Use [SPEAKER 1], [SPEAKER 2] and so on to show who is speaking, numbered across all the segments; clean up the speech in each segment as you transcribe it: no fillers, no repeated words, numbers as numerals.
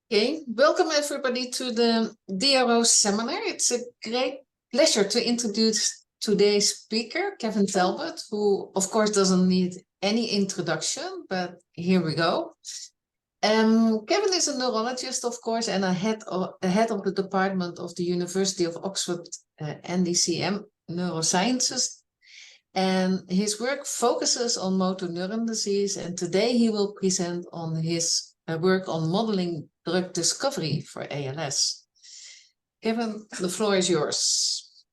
[SPEAKER 1] Okay, welcome everybody to the DRO seminar. It's a great pleasure to introduce today's speaker, Kevin Talbot, who of course doesn't need any introduction, but here we go. Kevin is a neurologist, of course, and a head of the department of the University of Oxford NDCM Neurosciences. And his work focuses on motor neuron disease, and today he will present on his work on modeling drug discovery for ALS. Kevin, the floor is yours.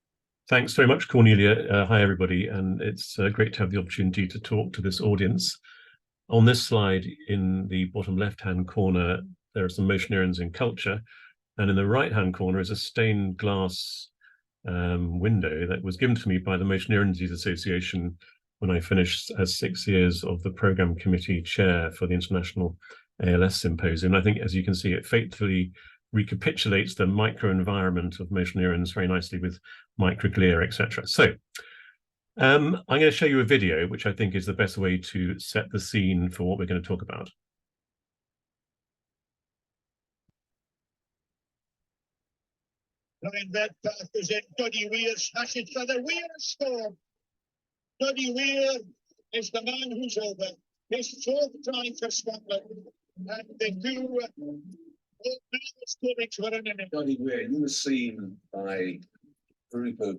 [SPEAKER 2] Thanks very much, Cornelia. Hi, everybody, and it's great to have the opportunity to talk to this audience. On this slide, in the bottom left-hand corner, there are some motion neurons in culture, and in the right-hand corner is a stained glass window that was given to me by the Motion Neuron Disease Association when I finished as 6 years of the program committee chair for the International ALS Symposium. I think, as you can see, it faithfully recapitulates the microenvironment of motion neurons very nicely with microglia, etc. So I'm going to show you a video, which I think is the best way to set the scene for what we're going to talk about.
[SPEAKER 3] Line that path is in Duddy Weir's passage for the Weir score. Duddy Weir is the man who's over his fourth time for Scotland. And the two scorings were in it.
[SPEAKER 4] Duddy Weir, you were seen by a group of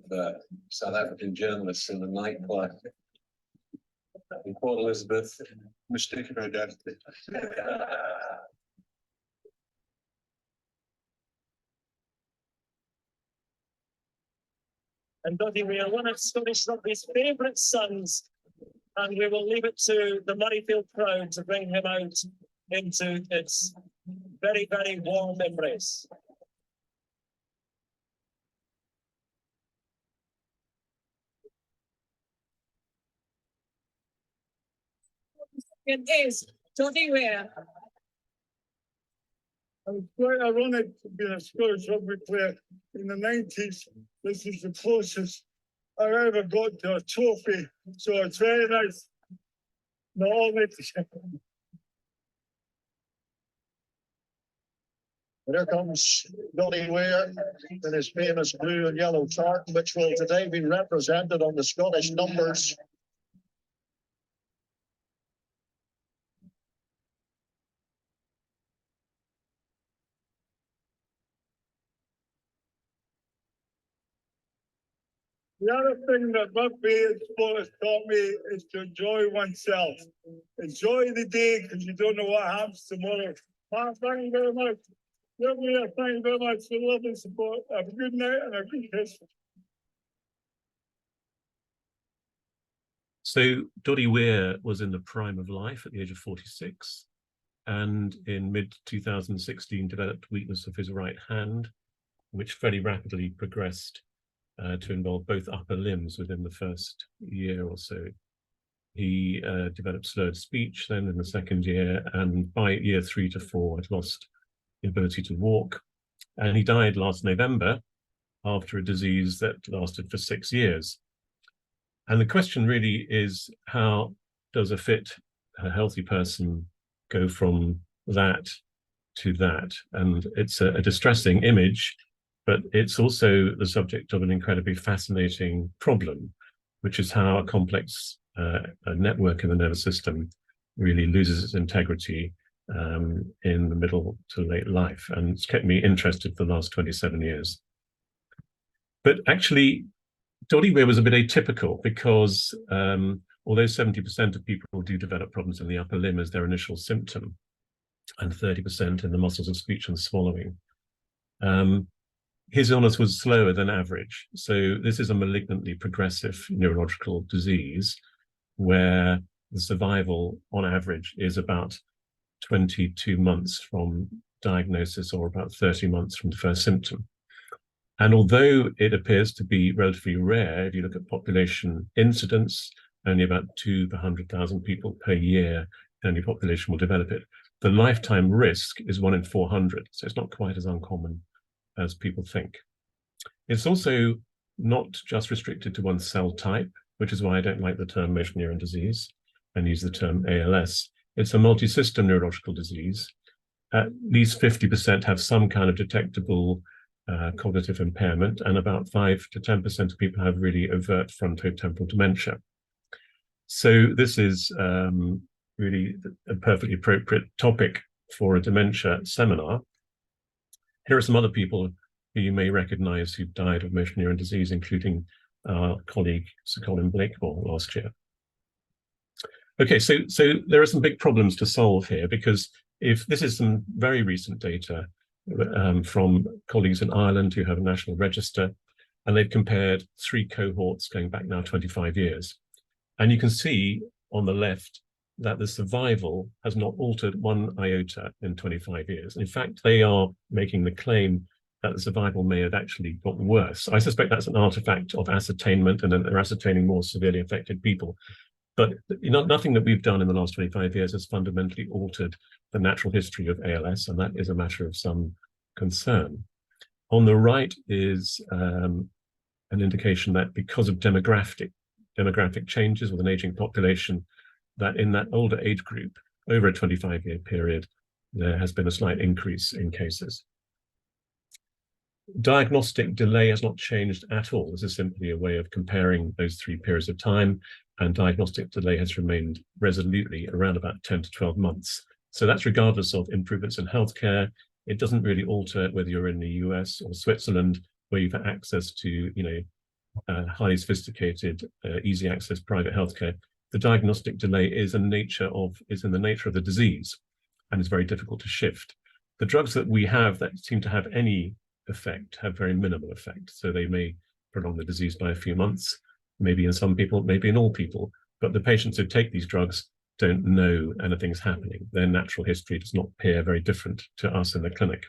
[SPEAKER 4] South African journalists in the nightclub in Port Elizabeth, mistaken identity.
[SPEAKER 5] And Duddy Weir, one of Scottish rugby's favourite sons, and we will leave it to the Murrayfield crowd to bring him out into its very, very warm embrace.
[SPEAKER 6] It is Duddy Weir.
[SPEAKER 3] I'm quite ironic to be a Scottish rugby player in the 90s. This is the closest I ever got to a trophy, so it's very nice. No, all right. There comes Duddy Weir in his famous blue and yellow tartan, which will today be represented on the Scottish numbers. The other thing that rugby and sport has taught me is to enjoy oneself. Enjoy the day because you don't know what happens tomorrow. Thank you very much. Thank you very much for the lovely support. Have a good night and a good Christmas.
[SPEAKER 2] So Duddy Weir was in the prime of life at the age of 46, and in mid-2016 developed weakness of his right hand, which very rapidly progressed to involve both upper limbs within the first year or so. He developed slurred speech then in the second year, and by year 3 to 4 had lost the ability to walk. And he died last November after a disease that lasted for 6 years. And the question really is, how does a fit, a healthy person go from that to that? And it's a distressing image, but it's also the subject of an incredibly fascinating problem, which is how a complex a network in the nervous system really loses its integrity in the middle to late life. And it's kept me interested for the last 27 years. But actually, Duddy Weir was a bit atypical because although 70% of people do develop problems in the upper limb as their initial symptom, and 30% in the muscles of speech and swallowing, his illness was slower than average. So this is a malignantly progressive neurological disease where the survival on average is about 22 months from diagnosis, or about 30 months from the first symptom. And although it appears to be relatively rare, if you look at population incidence, only about 2 per 100,000 people per year in any population will develop it, the lifetime risk is 1 in 400. So it's not quite as uncommon as people think. It's also not just restricted to one cell type, which is why I don't like the term motion neuron disease and use the term ALS. It's a multi-system neurological disease, at least 50% have some kind of detectable cognitive impairment, and about 5 to 10% of people have really overt frontotemporal dementia. So this is really a perfectly appropriate topic for a dementia seminar. Here are some other people who you may recognize who died of motor neuron disease, including our colleague Sir Colin Blakemore last year. Okay, so there are some big problems to solve here, because if this is some very recent data from colleagues in Ireland who have a national register, and they've compared 3 cohorts going back now 25 years. And you can see on the left that the survival has not altered 1 iota in 25 years. In fact, they are making the claim that the survival may have actually got worse. I suspect that's an artifact of ascertainment, and they're ascertaining more severely affected people. But nothing that we've done in the last 25 years has fundamentally altered the natural history of ALS, and that is a matter of some concern. On the right is an indication that because of demographic changes with an aging population, that in that older age group, over a 25-year period, there has been a slight increase in cases. Diagnostic delay has not changed at all. This is simply a way of comparing those 3 periods of time, and diagnostic delay has remained resolutely around about 10 to 12 months. So that's regardless of improvements in healthcare. It doesn't really alter whether you're in the US or Switzerland, where you've had access to, highly sophisticated, easy access private healthcare. The diagnostic delay is in the nature of the disease, and is very difficult to shift. The drugs that we have that seem to have any effect have very minimal effect. So they may prolong the disease by a few months, maybe in some people, maybe in all people, but the patients who take these drugs don't know anything's happening. Their natural history does not appear very different to us in the clinic.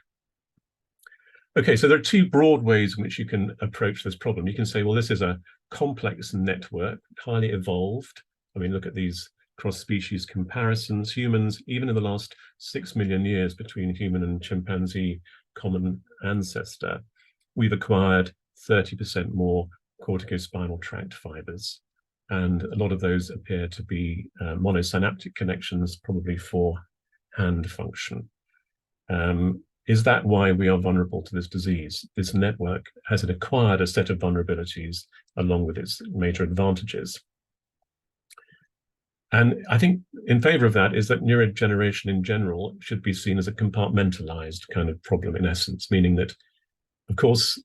[SPEAKER 2] Okay, so there are 2 broad ways in which you can approach this problem. You can say, well, this is a complex network, highly evolved. I mean, look at these cross-species comparisons. Humans, even in the last 6 million years between human and chimpanzee common ancestor, we've acquired 30% more corticospinal tract fibers. And a lot of those appear to be monosynaptic connections, probably for hand function. Is that why we are vulnerable to this disease? This network has acquired a set of vulnerabilities along with its major advantages. And I think in favor of that is that neurodegeneration in general should be seen as a compartmentalized kind of problem in essence, meaning that, of course,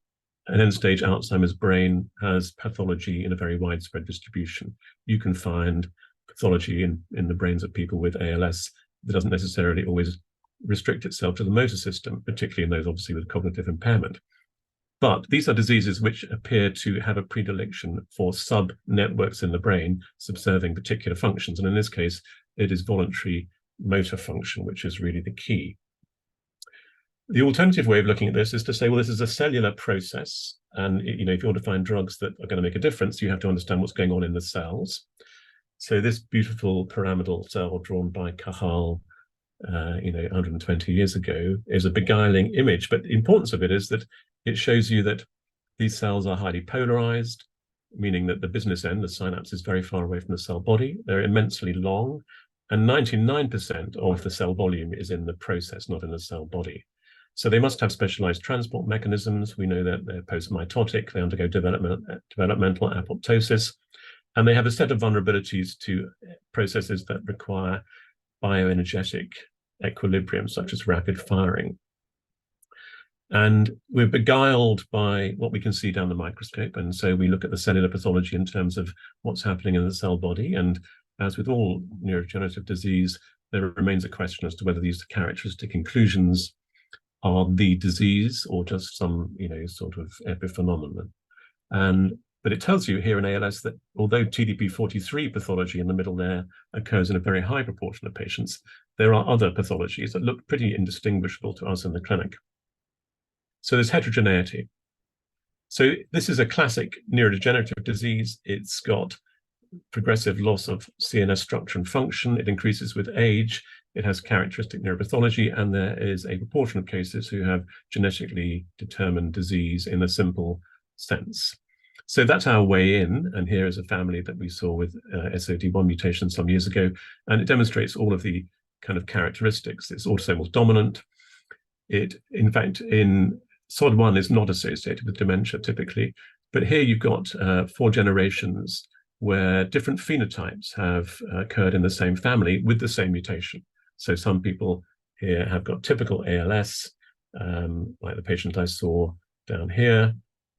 [SPEAKER 2] an end-stage Alzheimer's brain has pathology in a very widespread distribution. You can find pathology in the brains of people with ALS that doesn't necessarily always restrict itself to the motor system, particularly in those obviously with cognitive impairment. But these are diseases which appear to have a predilection for sub-networks in the brain subserving particular functions. And in this case, it is voluntary motor function, which is really the key. The alternative way of looking at this is to say, well, this is a cellular process. And if you want to find drugs that are going to make a difference, you have to understand what's going on in the cells. So this beautiful pyramidal cell drawn by Cajal 120 years ago is a beguiling image, but the importance of it is that it shows you that these cells are highly polarized, meaning that the business end, the synapse, is very far away from the cell body. They're immensely long, and 99% of the cell volume is in the process, not in the cell body. So they must have specialized transport mechanisms. We know that they're post-mitotic, they undergo developmental apoptosis, and they have a set of vulnerabilities to processes that require bioenergetic equilibrium, such as rapid firing. And we're beguiled by what we can see down the microscope. And so we look at the cellular pathology in terms of what's happening in the cell body. And as with all neurodegenerative disease, there remains a question as to whether these characteristic inclusions are the disease or just some, sort of epiphenomenon. But it tells you here in ALS that although TDP43 pathology in the middle there occurs in a very high proportion of patients, there are other pathologies that look pretty indistinguishable to us in the clinic. So there's heterogeneity. So this is a classic neurodegenerative disease. It's got progressive loss of CNS structure and function. It increases with age. It has characteristic neuropathology, and there is a proportion of cases who have genetically determined disease in a simple sense. So that's our way in, and here is a family that we saw with SOD1 mutation some years ago, and it demonstrates all of the kind of characteristics. It's autosomal dominant. in fact, in SOD1 is not associated with dementia typically, but here you've got 4 generations where different phenotypes have occurred in the same family with the same mutation. So some people here have got typical ALS, like the patient I saw down here,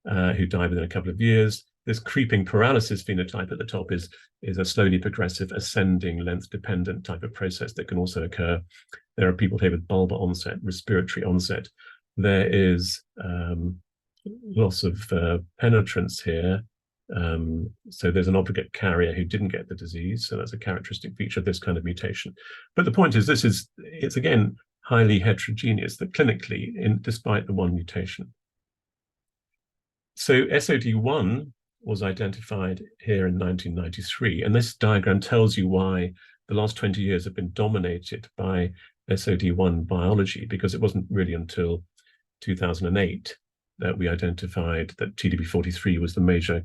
[SPEAKER 2] who died within a couple of years. This creeping paralysis phenotype at the top is a slowly progressive, ascending, length-dependent type of process that can also occur. There are people here with bulbar onset, respiratory onset. There is loss of penetrance here. So there's an obligate carrier who didn't get the disease. So that's a characteristic feature of this kind of mutation. But the point is, it's again, highly heterogeneous, that clinically, despite the one mutation. So SOD1 was identified here in 1993. And this diagram tells you why the last 20 years have been dominated by SOD1 biology, because it wasn't really until 2008 that we identified that TDP43 was the major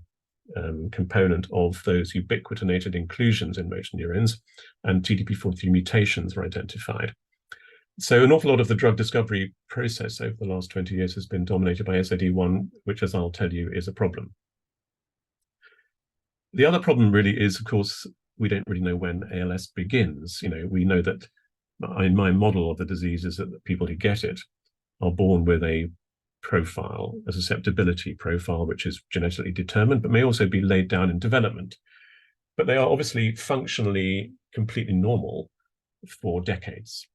[SPEAKER 2] component of those ubiquitinated inclusions in motor neurons, and TDP43 mutations were identified. So an awful lot of the drug discovery process over the last 20 years has been dominated by SOD1, which, as I'll tell you, is a problem. The other problem really is, of course, we don't really know when ALS begins. We know that in my model of the disease is that the people who get it are born with a profile, a susceptibility profile, which is genetically determined, but may also be laid down in development. But they are obviously functionally completely normal for decades.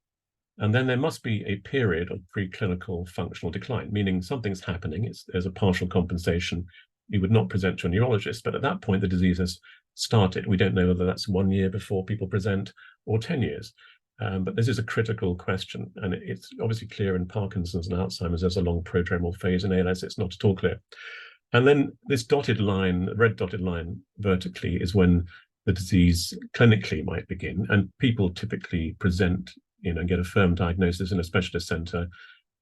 [SPEAKER 2] And then there must be a period of preclinical functional decline, meaning something's happening, there's a partial compensation. You would not present to a neurologist, but at that point, the disease has started. We don't know whether that's 1 year before people present or 10 years. But this is a critical question, and it's obviously clear in Parkinson's and Alzheimer's. There's a long prodromal phase. In ALS, it's not at all clear. And then this dotted line, red dotted line vertically, is when the disease clinically might begin, and people typically present, and get a firm diagnosis in a specialist center,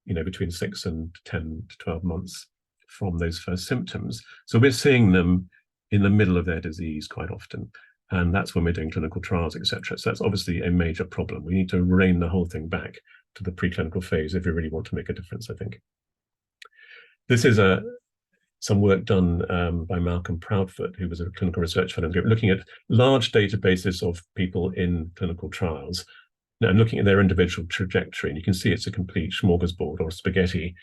[SPEAKER 2] between 6 and 10 to 12 months from those first symptoms. So we're seeing them in the middle of their disease quite often. And that's when we're doing clinical trials, etc. So that's obviously a major problem. We need to rein the whole thing back to the preclinical phase if we really want to make a difference, I think. This is some work done by Malcolm Proudfoot, who was a clinical research fellow in the group, looking at large databases of people in clinical trials and looking at their individual trajectory. And you can see it's a complete smorgasbord or spaghetti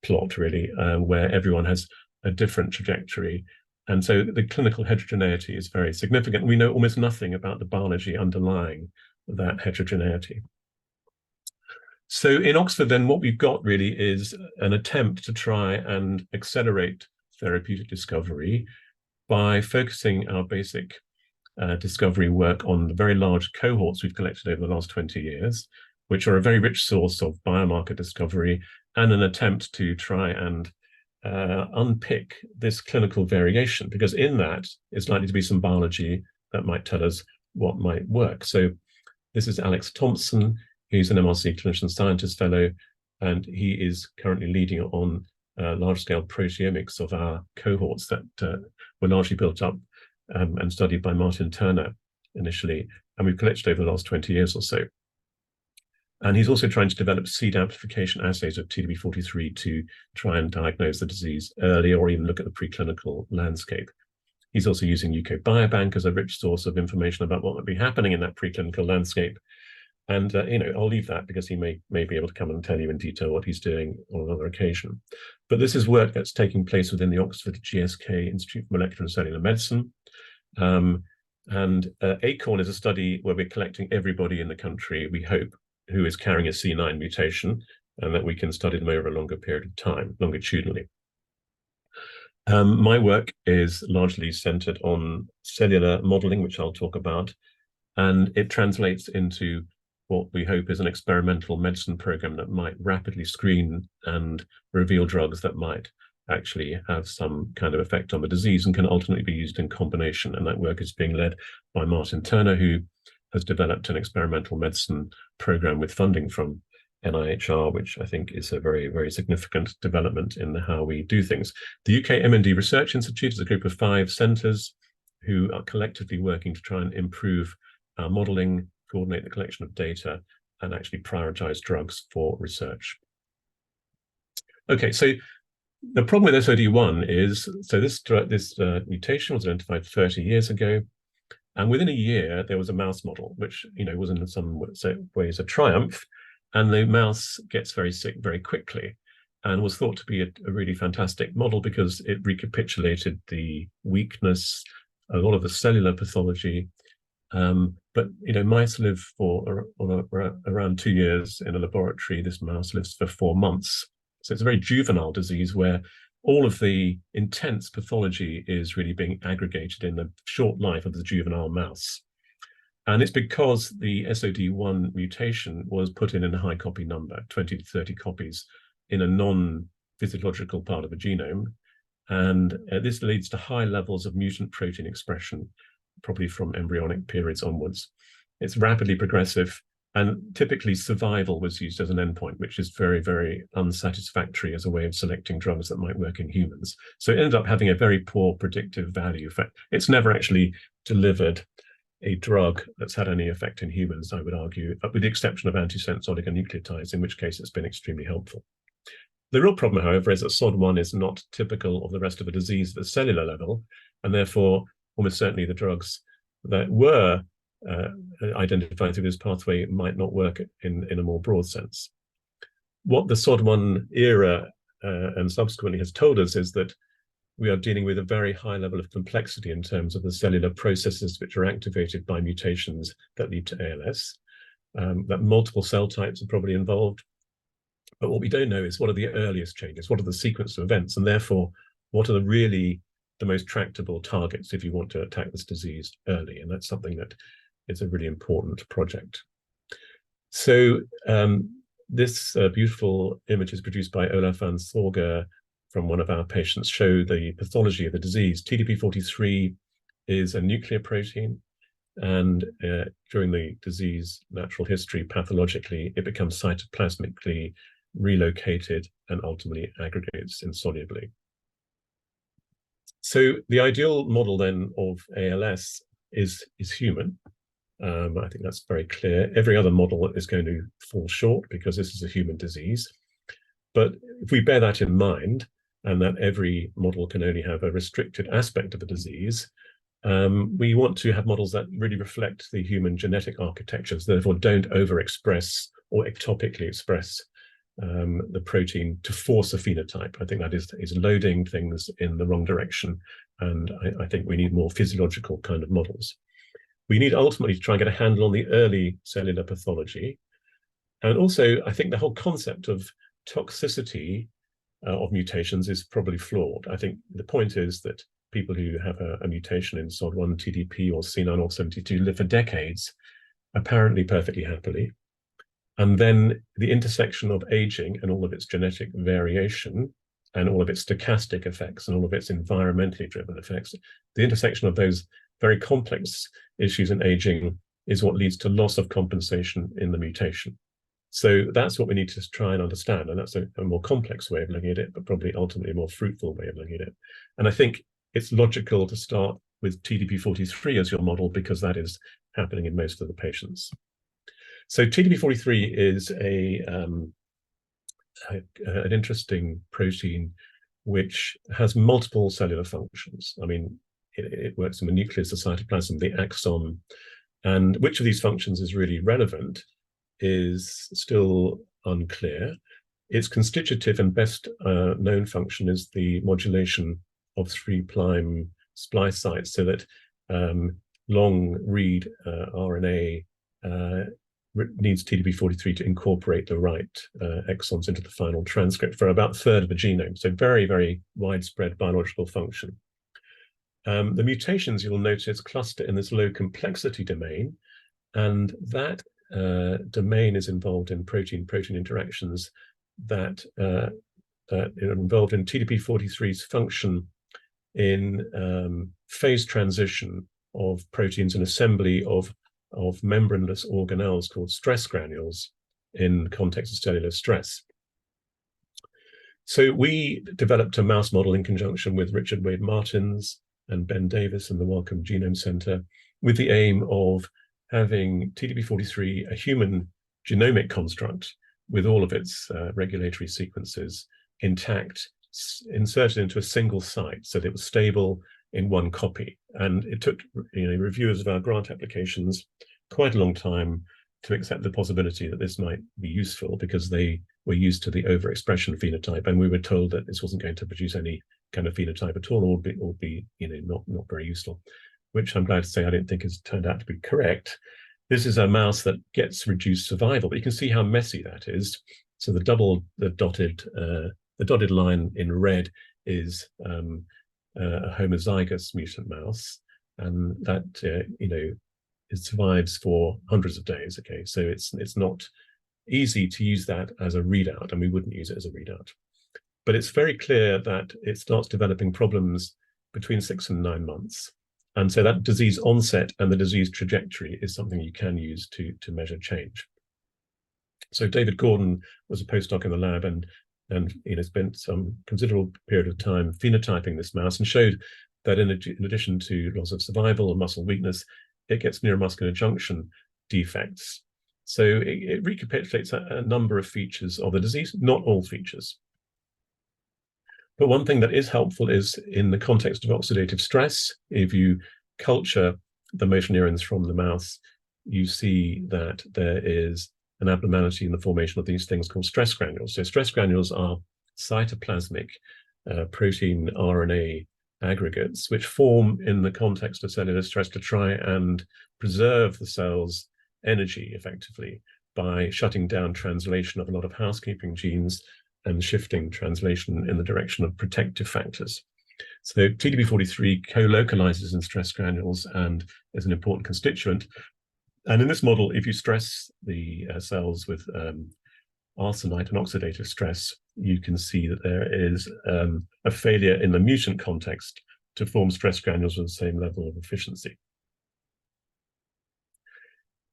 [SPEAKER 2] plot, really, where everyone has a different trajectory. And so the clinical heterogeneity is very significant. We know almost nothing about the biology underlying that heterogeneity. So in Oxford, then, what we've got really is an attempt to try and accelerate therapeutic discovery by focusing our basic discovery work on the very large cohorts we've collected over the last 20 years, which are a very rich source of biomarker discovery and an attempt to try and unpick this clinical variation, because in that is likely to be some biology that might tell us what might work. So this is Alex Thompson. He's an MRC clinician scientist fellow, and he is currently leading on large-scale proteomics of our cohorts that were largely built up and studied by Martin Turner initially, and we've collected over the last 20 years or so. And he's also trying to develop seed amplification assays of TDP43 to try and diagnose the disease early, or even look at the preclinical landscape. He's also using UK Biobank as a rich source of information about what might be happening in that preclinical landscape. And I'll leave that because he may be able to come and tell you in detail what he's doing on another occasion. But this is work that's taking place within the Oxford GSK Institute for Molecular and Cellular Medicine. ACORN is a study where we're collecting everybody in the country, we hope, who is carrying a C9 mutation, and that we can study them over a longer period of time, longitudinally. My work is largely centered on cellular modeling, which I'll talk about, and it translates into what we hope is an experimental medicine program that might rapidly screen and reveal drugs that might actually have some kind of effect on the disease and can ultimately be used in combination. And that work is being led by Martin Turner, who has developed an experimental medicine program with funding from NIHR, which I think is a very, very significant development in how we do things. The UK MND Research Institute is a group of 5 centres who are collectively working to try and improve our modelling, coordinate the collection of data, and actually prioritise drugs for research. Okay, so the problem with SOD1 is, so this mutation was identified 30 years ago, and within a year there was a mouse model, which was in some ways a triumph, and the mouse gets very sick very quickly, and was thought to be a really fantastic model because it recapitulated the weakness, a lot of the cellular pathology. But mice live for around 2 years in a laboratory. This mouse lives for 4 months. So it's a very juvenile disease where all of the intense pathology is really being aggregated in the short life of the juvenile mouse. And it's because the SOD1 mutation was put in a high copy number, 20 to 30 copies, in a non-physiological part of the genome. And this leads to high levels of mutant protein expression, probably from embryonic periods onwards. It's rapidly progressive, and typically survival was used as an endpoint, which is very, very unsatisfactory as a way of selecting drugs that might work in humans. So it ended up having a very poor predictive value. In fact, it's never actually delivered a drug that's had any effect in humans, I would argue, with the exception of antisense oligonucleotides, in which case it's been extremely helpful. The real problem, however, is that SOD1 is not typical of the rest of the disease at the cellular level, and therefore almost certainly the drugs that were identified through this pathway might not work in a more broad sense. What the SOD1 era and subsequently has told us is that we are dealing with a very high level of complexity in terms of the cellular processes which are activated by mutations that lead to ALS, that multiple cell types are probably involved. But what we don't know is what are the earliest changes, what are the sequence of events, and therefore what are the most tractable targets if you want to attack this disease early. And that's something that is a really important project. So this beautiful image is produced by Olaf van Sorger from one of our patients, show the pathology of the disease. TDP43 is a nuclear protein, and during the disease natural history, pathologically, it becomes cytoplasmically relocated and ultimately aggregates insolubly. So the ideal model then of ALS is human. I think that's very clear. Every other model is going to fall short because this is a human disease. But if we bear that in mind, and that every model can only have a restricted aspect of the disease, we want to have models that really reflect the human genetic architectures, therefore don't overexpress or ectopically express the protein to force a phenotype. I think that is loading things in the wrong direction, and I think we need more physiological kind of models. We need ultimately to try and get a handle on the early cellular pathology, and also I think the whole concept of toxicity of mutations is probably flawed. I think the point is that people who have a mutation in SOD1, TDP, or C9orf72 live for decades, apparently perfectly happily. And then the intersection of aging and all of its genetic variation and all of its stochastic effects and all of its environmentally driven effects, the intersection of those very complex issues in aging is what leads to loss of compensation in the mutation. So that's what we need to try and understand. And that's a more complex way of looking at it, but probably ultimately a more fruitful way of looking at it. And I think it's logical to start with TDP43 as your model because that is happening in most of the patients. So TDP43 is an interesting protein which has multiple cellular functions. I mean, it works in the nucleus, the cytoplasm, the axon, and which of these functions is really relevant is still unclear. Its constitutive and best known function is the modulation of 3' splice sites so that long read RNA needs TDP43 to incorporate the right exons into the final transcript for about a third of the genome. So very, very widespread biological function. The mutations you'll notice cluster in this low complexity domain, and that domain is involved in protein-protein interactions that are involved in TDP43's function in phase transition of proteins and assembly of membraneless organelles called stress granules in the context of cellular stress. So we developed a mouse model in conjunction with Richard Wade Martins and Ben Davis and the Wellcome Genome Center with the aim of having TDP43, a human genomic construct with all of its regulatory sequences, intact, inserted into a single site, so that it was stable in one copy. And it took reviewers of our grant applications quite a long time to accept the possibility that this might be useful, because they were used to the overexpression phenotype, and we were told that this wasn't going to produce any kind of phenotype at all, or be not very useful, which I'm glad to say I don't think has turned out to be correct. This is a mouse that gets reduced survival, but you can see how messy that is. So the dotted line in red is a homozygous mutant mouse, and that it survives for hundreds of days. Okay, so it's not easy to use that as a readout, and we wouldn't use it as a readout. But it's very clear that it starts developing problems between 6 and 9 months. And so that disease onset and the disease trajectory is something you can use to measure change. So David Gordon was a postdoc in the lab and spent some considerable period of time phenotyping this mouse, and showed that in addition to loss of survival and muscle weakness, it gets neuromuscular junction defects. So it recapitulates a number of features of the disease, not all features. But one thing that is helpful is in the context of oxidative stress. If you culture the motor neurons from the mouse, you see that there is an abnormality in the formation of these things called stress granules. So stress granules are cytoplasmic protein RNA aggregates, which form in the context of cellular stress to try and preserve the cell's energy effectively by shutting down translation of a lot of housekeeping genes and shifting translation in the direction of protective factors. So TDP43 co-localizes in stress granules and is an important constituent. And in this model, if you stress the cells with arsenite and oxidative stress, you can see that there is a failure in the mutant context to form stress granules with the same level of efficiency.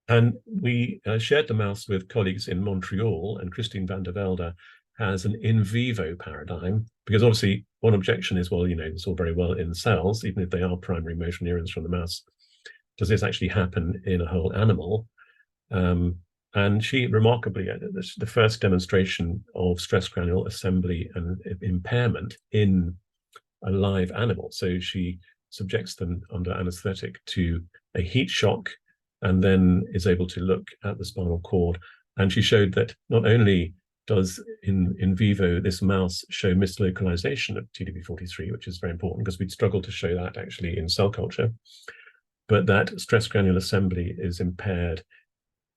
[SPEAKER 2] And we shared the mouse with colleagues in Montreal, and Christine van der Velde has an in vivo paradigm, because obviously one objection is, well, it's all very well in cells, even if they are primary motor neurons from the mouse. Does this actually happen in a whole animal? And she remarkably, the first demonstration of stress granule assembly and impairment in a live animal. So she subjects them under anesthetic to a heat shock, and then is able to look at the spinal cord. And she showed that not only does in vivo this mouse show mislocalization of TDP43, which is very important because we'd struggle to show that actually in cell culture, but that stress granule assembly is impaired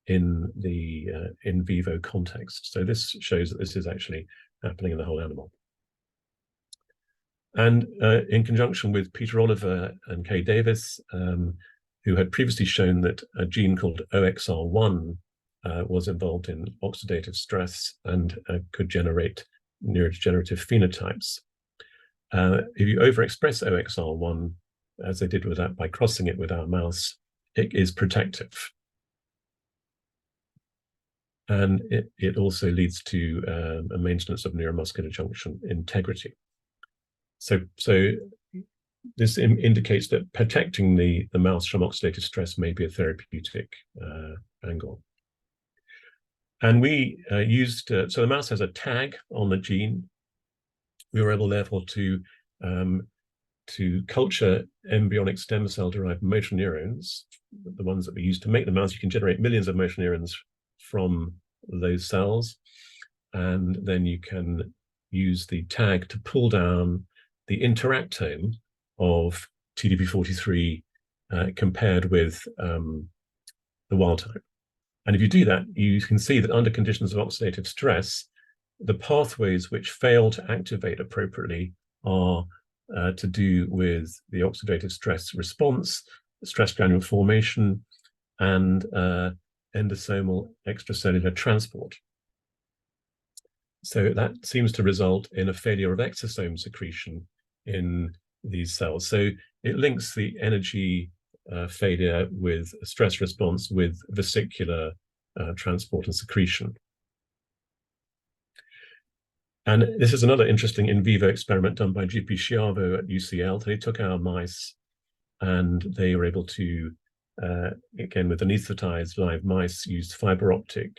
[SPEAKER 2] in the in vivo context. So this shows that this is actually happening in the whole animal. And in conjunction with Peter Oliver and Kay Davis, who had previously shown that a gene called OXR1 was involved in oxidative stress and could generate neurodegenerative phenotypes. If you overexpress OXR1, as they did with that by crossing it with our mouse, it is protective. And it also leads to a maintenance of neuromuscular junction integrity. So this indicates that protecting the mouse from oxidative stress may be a therapeutic angle. And we used, so the mouse has a tag on the gene. We were able, therefore, to culture embryonic stem cell derived motor neurons, the ones that we use to make the mouse. You can generate millions of motor neurons from those cells, and then you can use the tag to pull down the interactome of TDP43 compared with the wild type. And if you do that, you can see that under conditions of oxidative stress, the pathways which fail to activate appropriately are to do with the oxidative stress response, stress granule formation, and endosomal extracellular transport. So that seems to result in a failure of exosome secretion in these cells. So it links the energy failure with stress response with vesicular transport and secretion. And this is another interesting in vivo experiment done by GP Schiavo at UCL. They took our mice and they were able to, again, with anesthetized live mice, used fiber optic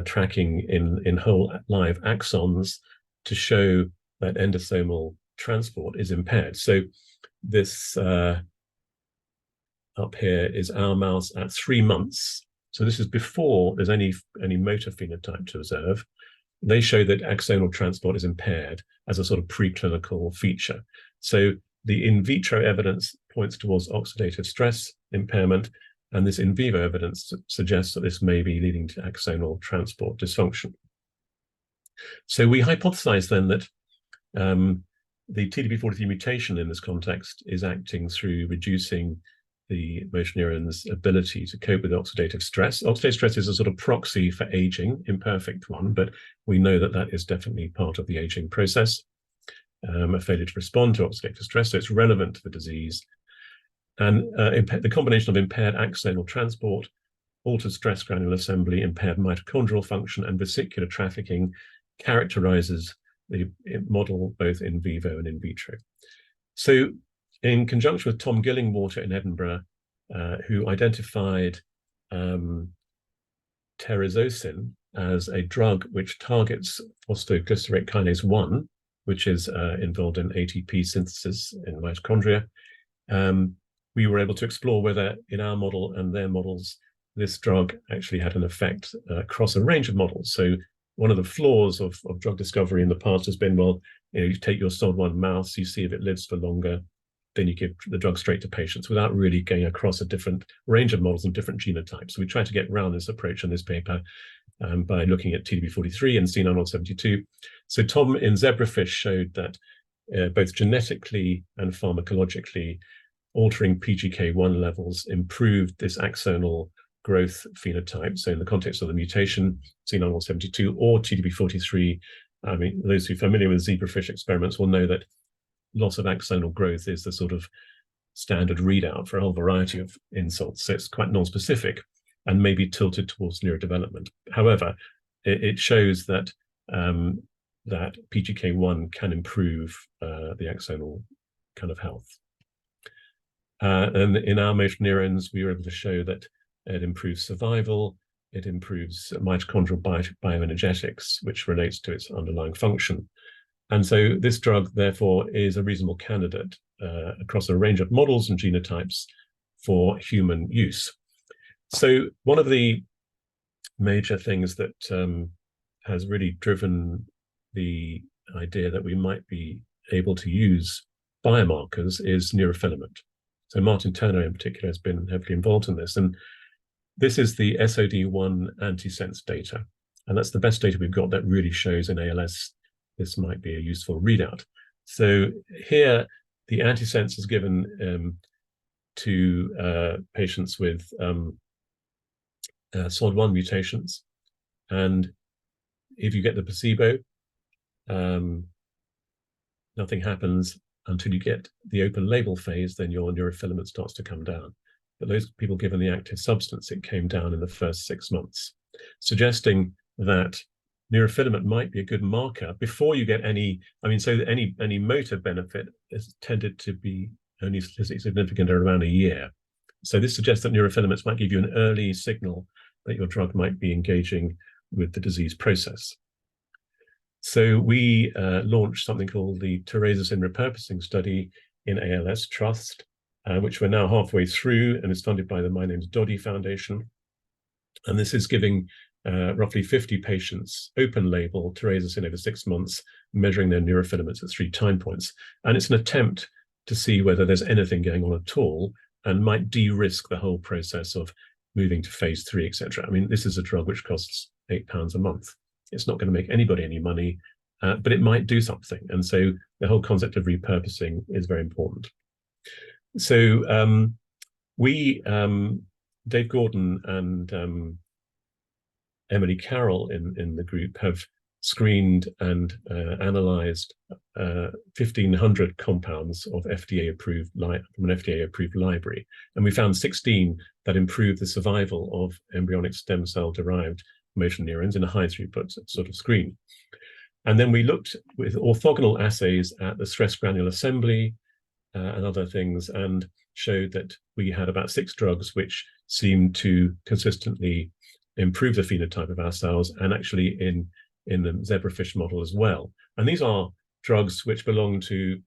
[SPEAKER 2] tracking in whole live axons to show that endosomal transport is impaired. So this up here is our mouse at 3 months. So this is before there's any motor phenotype to observe. They show that axonal transport is impaired as a sort of preclinical feature. So the in vitro evidence points towards oxidative stress impairment, and this in vivo evidence suggests that this may be leading to axonal transport dysfunction. So we hypothesized then that the TDP43 mutation in this context is acting through reducing the motor neuron's ability to cope with oxidative stress. Oxidative stress is a sort of proxy for aging, imperfect one, but we know that that is definitely part of the aging process, a failure to respond to oxidative stress, so it's relevant to the disease. And the combination of impaired axonal transport, altered stress granule assembly, impaired mitochondrial function, and vesicular trafficking characterizes the model both in vivo and in vitro. So in conjunction with Tom Gillingwater in Edinburgh, who identified terezosin as a drug which targets phosphoglycerate kinase 1, which is involved in ATP synthesis in mitochondria, we were able to explore whether in our model and their models, this drug actually had an effect across a range of models. So one of the flaws of drug discovery in the past has been, well, you take your SOD1 mouse, you see if it lives for longer, then you give the drug straight to patients without really going across a different range of models and different genotypes. So we tried to get around this approach in this paper by looking at TDP43 and C9orf72. So Tom in zebrafish showed that both genetically and pharmacologically, altering PGK1 levels improved this axonal growth phenotype. So in the context of the mutation, C9orf72 or TDP43, I mean, those who are familiar with zebrafish experiments will know that loss of axonal growth is the sort of standard readout for a whole variety of insults. So it's quite non-specific and maybe tilted towards neurodevelopment. However, it shows that that PGK1 can improve the axonal kind of health. And in our motor neurons, we were able to show that it improves survival, it improves mitochondrial bioenergetics, which relates to its underlying function. And so this drug, therefore, is a reasonable candidate across a range of models and genotypes for human use. So one of the major things that has really driven the idea that we might be able to use biomarkers is neurofilament. So Martin Turner in particular has been heavily involved in this. And this is the SOD1 antisense data. And that's the best data we've got that really shows in ALS this might be a useful readout. So here, the antisense is given to patients with SOD1 mutations. And if you get the placebo, nothing happens until you get the open label phase, then your neurofilament starts to come down. But those people given the active substance, it came down in the first 6 months, suggesting that neurofilament might be a good marker before you get any, I mean, so that any motor benefit is tended to be only statistically significant around a year. So this suggests that neurofilaments might give you an early signal that your drug might be engaging with the disease process. So we launched something called the terezosin repurposing study in ALS Trust, which we're now halfway through and is funded by the My Name's Doddy Foundation. And this is giving roughly 50 patients open label terezosin over 6 months, measuring their neurofilaments at 3 time points. And it's an attempt to see whether there's anything going on at all and might de-risk the whole process of moving to phase 3, etc. I mean, this is a drug which costs £8 a month. It's not going to make anybody any money, but it might do something. And so the whole concept of repurposing is very important. So Dave Gordon and Emily Carroll in the group have screened and analyzed 1,500 compounds of FDA-approved from an FDA-approved library, and we found 16 that improved the survival of embryonic stem cell-derived motor neurons in a high-throughput sort of screen. And then we looked with orthogonal assays at the stress granule assembly and other things, and showed that we had about 6 drugs which seemed to consistently improve the phenotype of our cells, and actually in in the zebrafish model as well. And these are drugs which belong to,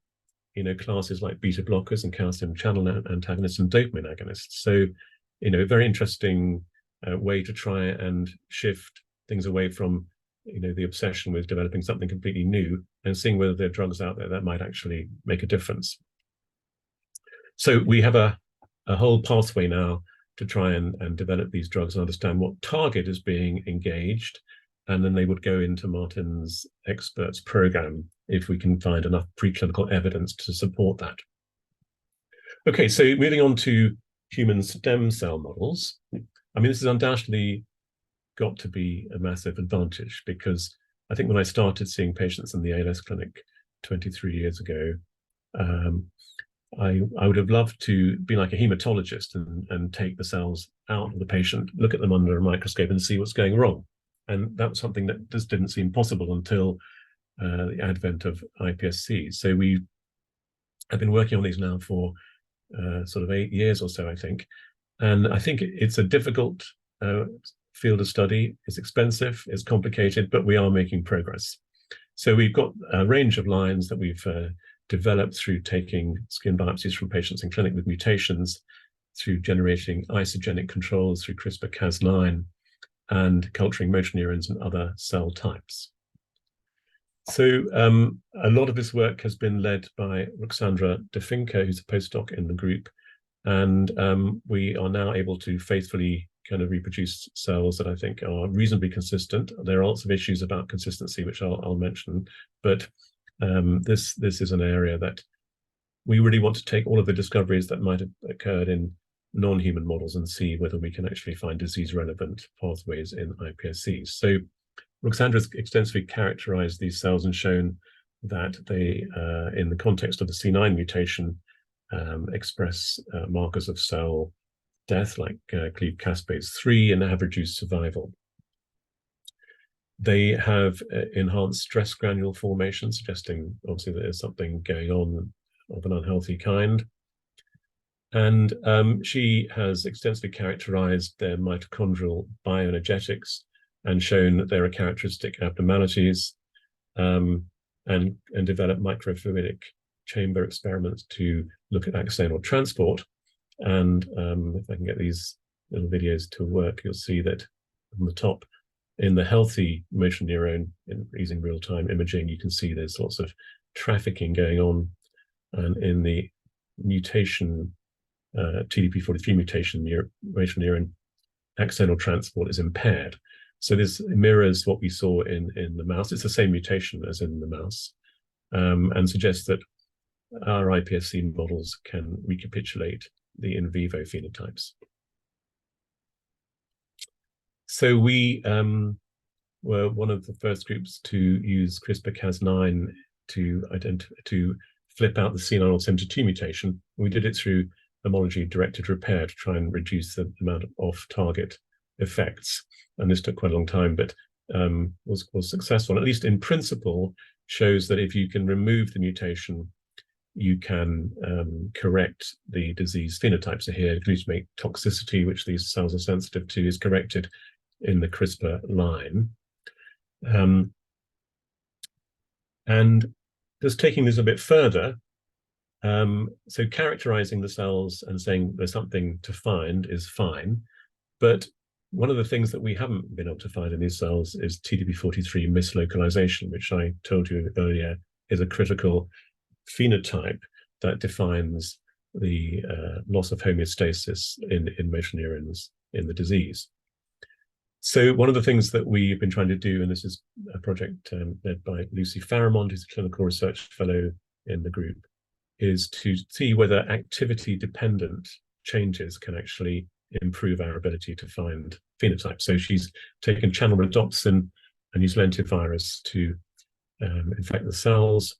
[SPEAKER 2] classes like beta blockers and calcium channel antagonists and dopamine agonists. So, a very interesting way to try and shift things away from, the obsession with developing something completely new and seeing whether there are drugs out there that might actually make a difference. So we have a whole pathway now to try and develop these drugs and understand what target is being engaged. And then they would go into Martin's experts program if we can find enough preclinical evidence to support that. Okay, so moving on to human stem cell models. I mean, this has undoubtedly got to be a massive advantage, because I think when I started seeing patients in the ALS clinic 23 years ago, I would have loved to be like a hematologist and take the cells out of the patient, look at them under a microscope and see what's going wrong. And that was something that just didn't seem possible until the advent of IPSC. So we have been working on these now for sort of 8 years or so, I think. And I think it's a difficult field of study. It's expensive, it's complicated, but we are making progress. So we've got a range of lines that we've developed through taking skin biopsies from patients in clinic with mutations, through generating isogenic controls through CRISPR-Cas9, and culturing motor neurons and other cell types. So a lot of this work has been led by Ruxandra De Finca, who's a postdoc in the group, and we are now able to faithfully kind of reproduce cells that I think are reasonably consistent. There are lots of issues about consistency, which I'll mention, but this is an area that we really want to take all of the discoveries that might have occurred in non-human models and see whether we can actually find disease-relevant pathways in iPSCs. So Ruxandra has extensively characterized these cells and shown that they, in the context of the C9 mutation, express markers of cell death like cleaved caspase 3 and have reduced survival. They have enhanced stress granule formation, suggesting obviously that there's something going on of an unhealthy kind. And she has extensively characterized their mitochondrial bioenergetics and shown that there are characteristic abnormalities, and developed microfluidic chamber experiments to look at axonal transport. And if I can get these little videos to work, you'll see that on the top, in the healthy motor neuron, using real-time imaging, you can see there's lots of trafficking going on. And in the mutation, TDP43 mutation motor neuron, axonal transport is impaired. So this mirrors what we saw in the mouse. It's the same mutation as in the mouse, and suggests that our iPSC models can recapitulate the in vivo phenotypes. So we were one of the first groups to use CRISPR-Cas9 to flip out the C9orf72 mutation. We did it through homology-directed repair to try and reduce the amount of off-target effects. And this took quite a long time, but was successful. At least in principle, shows that if you can remove the mutation, you can correct the disease phenotype. So here, glutamate toxicity, which these cells are sensitive to, is corrected in the CRISPR line. And just taking this a bit further, so characterizing the cells and saying there's something to find is fine, but one of the things that we haven't been able to find in these cells is TDP43 mislocalization, which I told you earlier is a critical phenotype that defines the loss of homeostasis in motor neurons in the disease. So one of the things that we've been trying to do, and this is a project led by Lucy Faramond, who's a clinical research fellow in the group, is to see whether activity-dependent changes can actually improve our ability to find phenotypes. So she's taken channel rhodopsin and used lentivirus to infect the cells,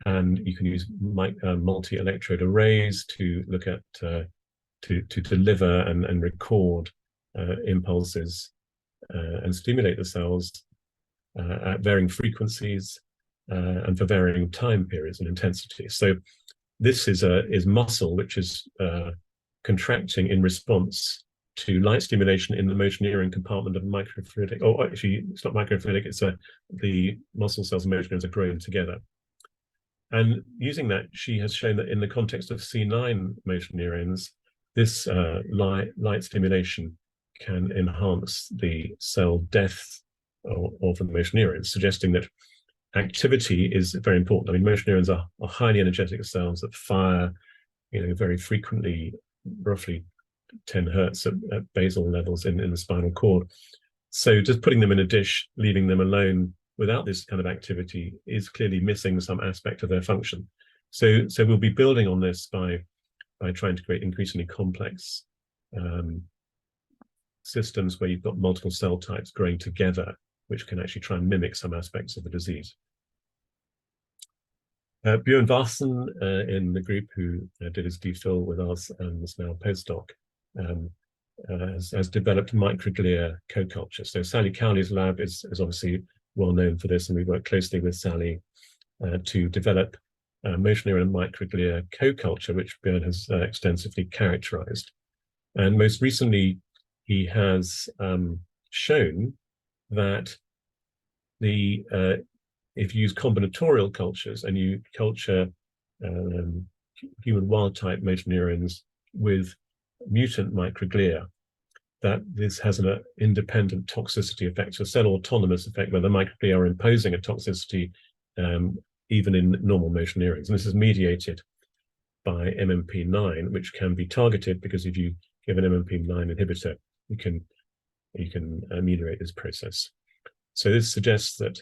[SPEAKER 2] and you can use multi-electrode arrays to look at to deliver and record impulses and stimulate the cells at varying frequencies and for varying time periods and intensity. So this is muscle which is contracting in response to light stimulation in the motor neuron compartment of microfluidic, or actually it's not microfluidic, it's the muscle cells and motor neurons are growing together. And using that, she has shown that in the context of C9 motor neurons, this light stimulation can enhance the cell death of the motor neurons, suggesting that activity is very important. I mean, motor neurons are highly energetic cells that fire, very frequently, roughly 10 hertz at basal levels in the spinal cord. So just putting them in a dish, leaving them alone without this kind of activity is clearly missing some aspect of their function. So we'll be building on this by trying to create increasingly complex systems where you've got multiple cell types growing together, which can actually try and mimic some aspects of the disease. Björn Varsen in the group who did his DPhil with us and is now a postdoc has developed microglia co-culture. So Sally Cowley's lab is obviously well known for this, and we work closely with Sally to develop motor neuron microglia co-culture, which Björn has extensively characterized. And most recently, he has shown that if you use combinatorial cultures and you culture human wild-type motor neurons with mutant microglia, that this has an independent toxicity effect, so a cell autonomous effect where the microglia are imposing a toxicity even in normal motor neurons. And this is mediated by MMP9, which can be targeted because if you give an MMP9 inhibitor, you can ameliorate this process. So this suggests that,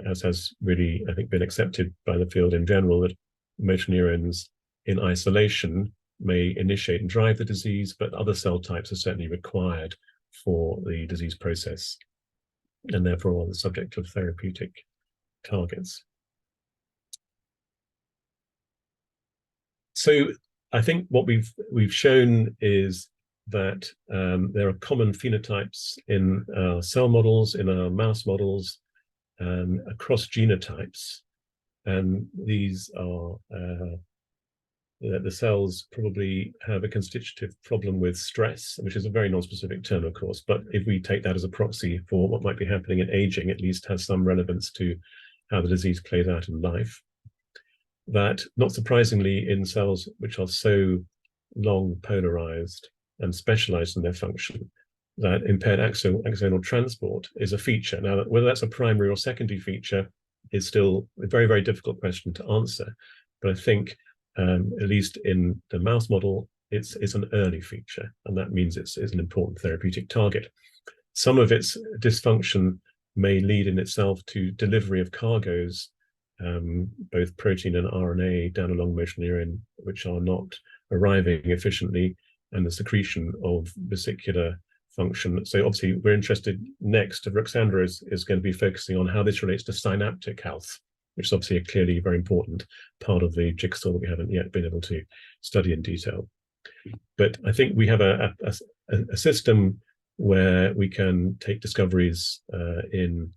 [SPEAKER 2] as has really, I think, been accepted by the field in general, that motor neurons in isolation may initiate and drive the disease, but other cell types are certainly required for the disease process, and therefore are the subject of therapeutic targets. So I think what we've shown is that there are common phenotypes in our cell models, in our mouse models, across genotypes, and these are the cells probably have a constitutive problem with stress, which is a very non-specific term, of course, but if we take that as a proxy for what might be happening in aging, at least has some relevance to how the disease plays out in life. That, not surprisingly, in cells which are so long polarized and specialized in their function, that impaired axonal transport is a feature. Now, whether that's a primary or secondary feature is still a very, very difficult question to answer. But I think, at least in the mouse model, it's an early feature, and that means it's an important therapeutic target. Some of its dysfunction may lead in itself to delivery of cargoes, both protein and RNA down along motor neuron, which are not arriving efficiently, and the secretion of vesicular function. So obviously we're interested next, Roxandra is going to be focusing on how this relates to synaptic health, which is obviously a clearly very important part of the jigsaw that we haven't yet been able to study in detail. But I think we have a system where we can take discoveries in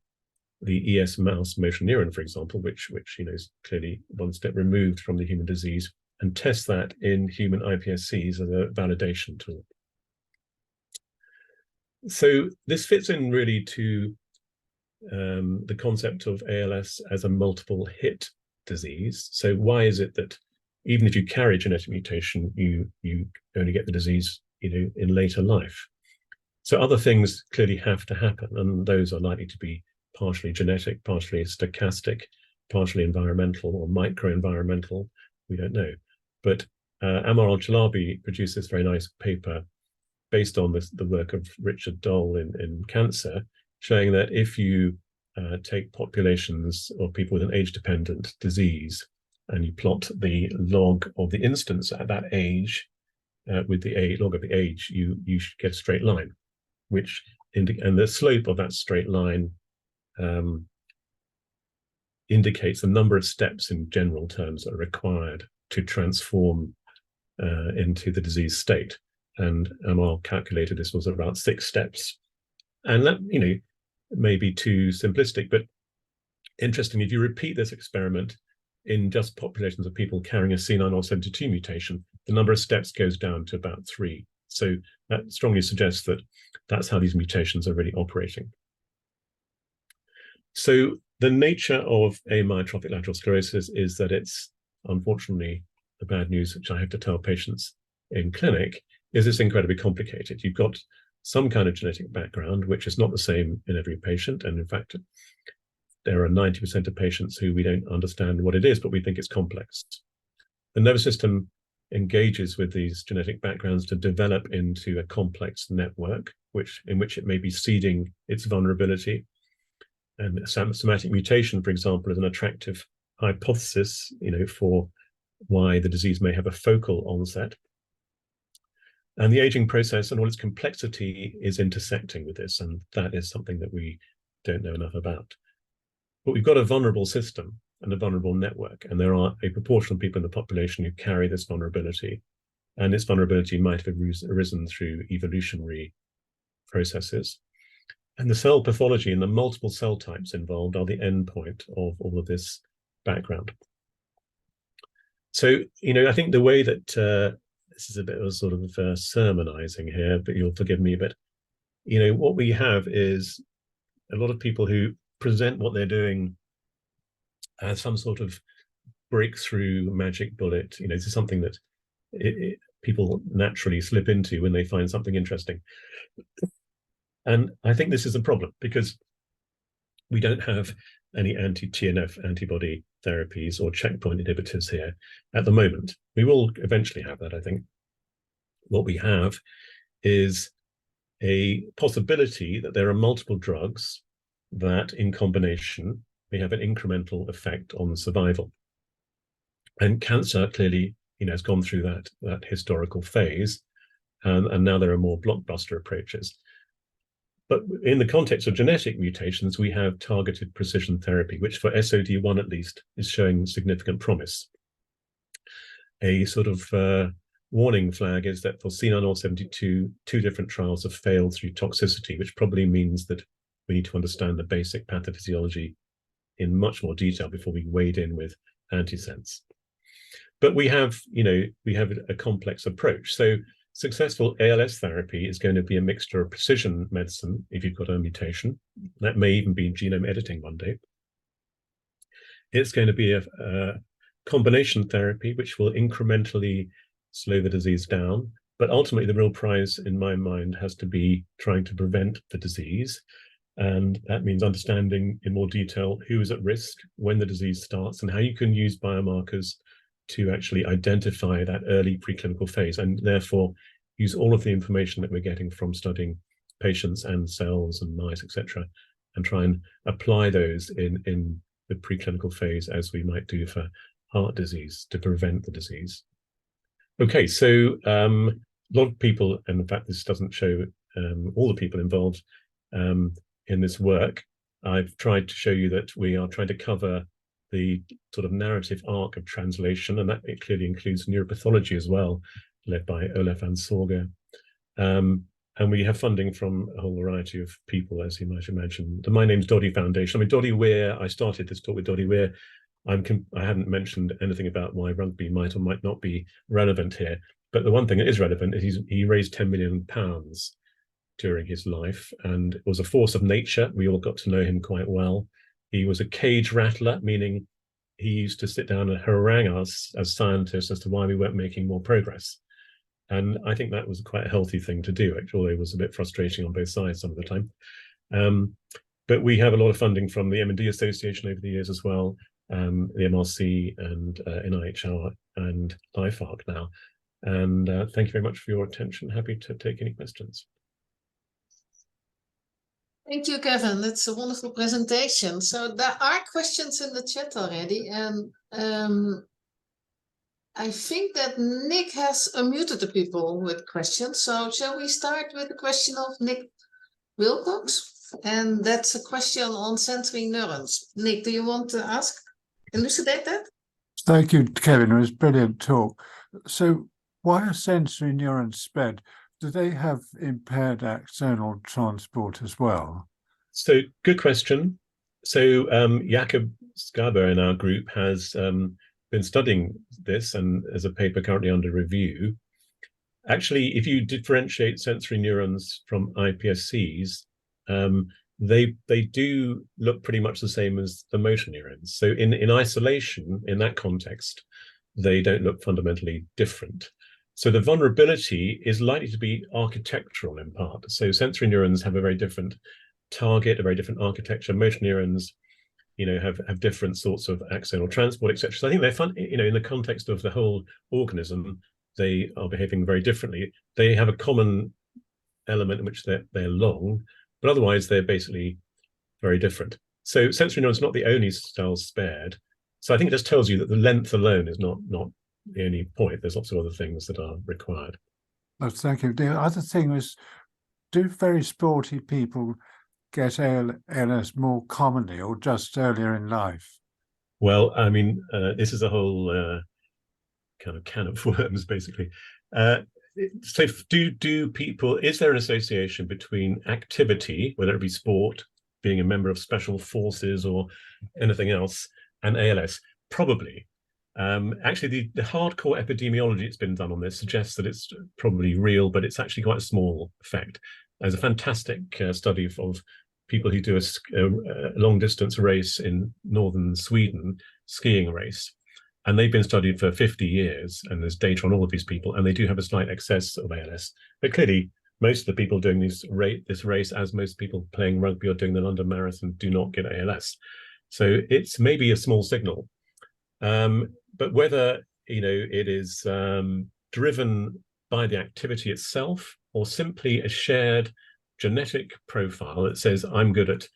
[SPEAKER 2] the ES mouse motor neuron, for example, which is clearly one step removed from the human disease, and test that in human IPSCs as a validation tool. So this fits in really to the concept of ALS as a multiple hit disease. So why is it that even if you carry a genetic mutation, you only get the disease in later life? So other things clearly have to happen, and those are likely to be partially genetic, partially stochastic, partially environmental or microenvironmental. We don't know. But Amar Al-Chalabi produced this very nice paper based on the work of Richard Doll in cancer, showing that if you take populations of people with an age-dependent disease and you plot the log of the instance at that age with the log of the age, you should get a straight line, and the slope of that straight line indicates the number of steps in general terms that are required to transform into the disease state. And Amar calculated this was about 6 steps. And that, may be too simplistic, but interesting, if you repeat this experiment in just populations of people carrying a C9 or 72 mutation, the number of steps goes down to about 3. So that strongly suggests that that's how these mutations are really operating. So the nature of amyotrophic lateral sclerosis is that it's, unfortunately, the bad news, which I have to tell patients in clinic, is it's incredibly complicated. You've got some kind of genetic background, which is not the same in every patient. And in fact, there are 90% of patients who we don't understand what it is, but we think it's complex. The nervous system engages with these genetic backgrounds to develop into a complex network, in which it may be seeding its vulnerability. And a somatic mutation, for example, is an attractive hypothesis, for why the disease may have a focal onset. And the aging process and all its complexity is intersecting with this, and that is something that we don't know enough about. But we've got a vulnerable system and a vulnerable network, and there are a proportion of people in the population who carry this vulnerability, and this vulnerability might have arisen through evolutionary processes. And the cell pathology and the multiple cell types involved are the endpoint of all of this background. So, I think the way that this is a bit of a sort of sermonizing here, but you'll forgive me, but, what we have is a lot of people who present what they're doing as some sort of breakthrough magic bullet. This is something that people naturally slip into when they find something interesting. And I think this is a problem because we don't have any anti-TNF antibody therapies or checkpoint inhibitors here at the moment. We will eventually have that, I think. What we have is a possibility that there are multiple drugs that in combination may have an incremental effect on survival. And cancer clearly, has gone through that historical phase, and now there are more blockbuster approaches. But in the context of genetic mutations, we have targeted precision therapy, which for SOD1 at least is showing significant promise. A sort of warning flag is that for C9orf72, 2 different trials have failed through toxicity, which probably means that we need to understand the basic pathophysiology in much more detail before we wade in with antisense. But we have a complex approach. So successful ALS therapy is going to be a mixture of precision medicine if you've got a mutation. That may even be genome editing one day. It's going to be a combination therapy, which will incrementally slow the disease down. But ultimately, the real prize in my mind has to be trying to prevent the disease. And that means understanding in more detail who is at risk, when the disease starts, and how you can use biomarkers to actually identify that early preclinical phase, and therefore use all of the information that we're getting from studying patients and cells and mice, etc., and try and apply those in the preclinical phase as we might do for heart disease to prevent the disease. Okay, so a lot of people, and in fact this doesn't show all the people involved in this work. I've tried to show you that we are trying to cover the sort of narrative arc of translation, and that it clearly includes neuropathology as well, led by Olaf Ansauger. And we have funding from a whole variety of people, as you might imagine. The My Name's Doddy Foundation. Doddy Weir, I started this talk with Doddy Weir. I hadn't mentioned anything about why rugby might or might not be relevant here. But the one thing that is relevant is he raised £10 million during his life, and it was a force of nature. We all got to know him quite well. He was a cage rattler, meaning he used to sit down and harangue us as scientists as to why we weren't making more progress. And I think that was quite a healthy thing to do, actually, although it was a bit frustrating on both sides some of the time. But we have a lot of funding from the M&D Association over the years as well, the MRC and NIHR and LifeArc now. And thank you very much for your attention. Happy to take any questions.
[SPEAKER 1] Thank you, Kevin. That's a wonderful presentation. So there are questions in the chat already, and I think that Nick has unmuted the people with questions. So shall we start with the question of Nick Wilcox? And that's a question on sensory neurons. Nick, do you want to elucidate that?
[SPEAKER 7] Thank you, Kevin. It was a brilliant talk. So why are sensory neurons sped? Do they have impaired axonal transport as well? So
[SPEAKER 2] good question. So Jakob Skaber in our group has been studying this, and there's a paper currently under review. Actually, if you differentiate sensory neurons from IPSCs, they do look pretty much the same as the motor neurons. So in isolation, in that context, they don't look fundamentally different. So the vulnerability is likely to be architectural in part. So sensory neurons have a very different target, a very different architecture. Motor neurons, have different sorts of axonal transport, etc. So I think they're fun, in the context of the whole organism, they are behaving very differently. They have a common element in which they're long, but otherwise they're basically very different. So sensory neurons are not the only cells spared. So I think it just tells you that the length alone is not the only point. There's lots of other things that are required.
[SPEAKER 7] Oh, thank you. The other thing was, do very sporty people get ALS more commonly or just earlier in life?
[SPEAKER 2] Well, I mean, this is a whole kind of can of worms, basically. So do people, is there an association between activity, whether it be sport, being a member of special forces or anything else, and ALS? Probably. Actually, the hardcore epidemiology that's been done on this suggests that it's probably real, but it's actually quite a small effect. There's a fantastic study of people who do a long distance race in northern Sweden, skiing race. And they've been studied for 50 years, and there's data on all of these people, and they do have a slight excess of ALS. But clearly, most of the people doing this race, as most people playing rugby or doing the London Marathon, do not get ALS. So it's maybe a small signal. But whether it is driven by the activity itself or simply a shared genetic profile that says I'm good at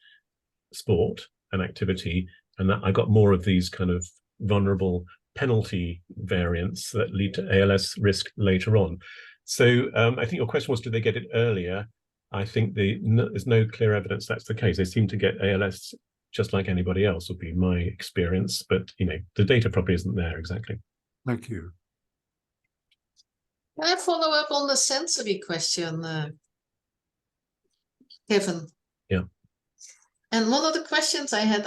[SPEAKER 2] sport and activity, and that I got more of these kind of vulnerable penalty variants that lead to ALS risk later on. So I think your question was, do they get it earlier? I think there's no clear evidence that's the case. They seem to get ALS just like anybody else, would be my experience, but the data probably isn't there exactly.
[SPEAKER 7] Thank you.
[SPEAKER 1] Can I follow up on the sensory question, Kevin?
[SPEAKER 2] Yeah.
[SPEAKER 1] And one of the questions I had,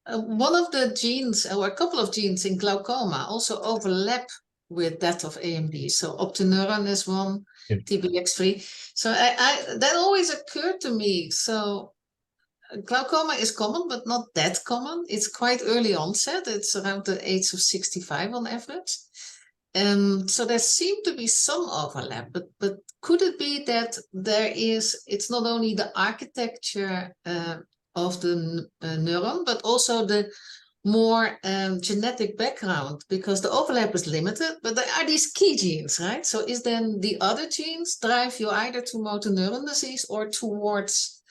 [SPEAKER 1] one of the genes, or a couple of genes in glaucoma also overlap with that of AMD. So optineurin is one,
[SPEAKER 2] Yeah.
[SPEAKER 1] TBX3. So that always occurred to me. So glaucoma is common, but not that common. It's quite early onset. It's around the age of 65 on average. So there seemed to be some overlap, but could it be that it's not only the architecture of the neuron, but also the more genetic background, because the overlap is limited, but there are these key genes, right? So is then the other genes drive you either to motor neuron disease or towards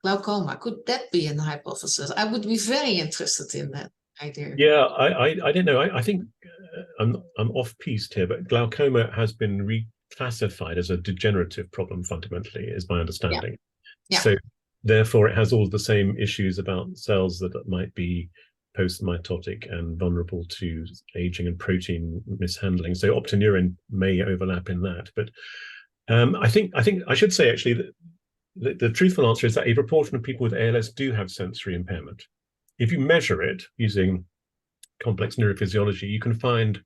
[SPEAKER 1] glaucoma? Could that be an hypothesis? I would be very interested in that idea.
[SPEAKER 2] Yeah, I don't know. I think I'm off piste here, but glaucoma has been reclassified as a degenerative problem fundamentally, is my understanding.
[SPEAKER 1] Yeah.
[SPEAKER 2] So therefore, it has all the same issues about cells that might be post-mitotic and vulnerable to aging and protein mishandling. So optineurin may overlap in that, but I think I should say actually that the truthful answer is that a proportion of people with ALS do have sensory impairment. If you measure it using complex neurophysiology, you can find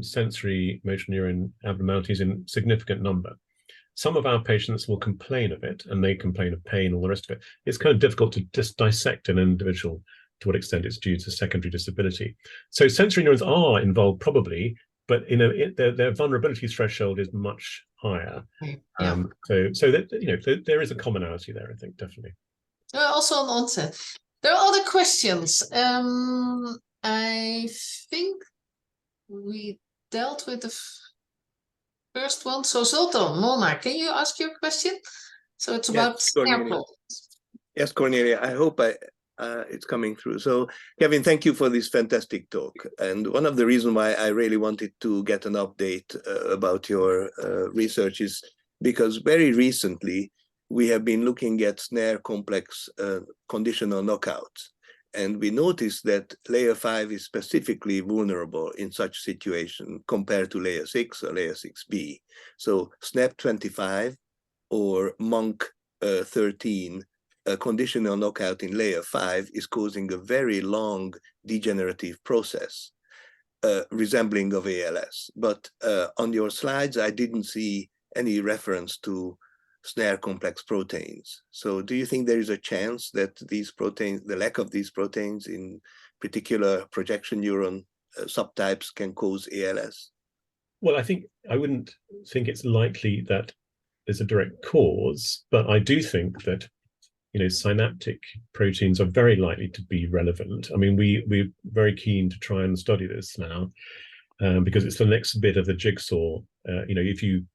[SPEAKER 2] sensory motor neuron abnormalities in significant number. Some of our patients will complain of it, and they complain of pain, all the rest of it. It's kind of difficult to just dissect an individual to what extent it's due to secondary disability. So sensory neurons are involved probably, but their vulnerability threshold is much higher.
[SPEAKER 1] Yeah.
[SPEAKER 2] So that there is a commonality there, I think, definitely.
[SPEAKER 1] Also on onset. There are other questions. I think we dealt with the first one. So Zoltan, Mona, can you ask your question? So it's about Talbot.
[SPEAKER 8] Yes, Cornelia, I hope it's coming through. So Kevin, thank you for this fantastic talk. And one of the reasons why I really wanted to get an update about your research is because very recently we have been looking at snare complex conditional knockouts. And we noticed that layer 5 is specifically vulnerable in such situation compared to layer 6 or layer 6B. So SNAP25 or MONK 13 conditional knockout in layer 5 is causing a very long degenerative process. resembling of ALS. But on your slides, I didn't see any reference to snare complex proteins. So do you think there is a chance that these proteins, the lack of these proteins in particular projection neuron subtypes can cause ALS?
[SPEAKER 2] Well, I wouldn't think it's likely that there's a direct cause, but I do think that, you know, synaptic proteins are very likely to be relevant. I mean, we're very keen to try and study this now because it's the next bit of the jigsaw. You know, if you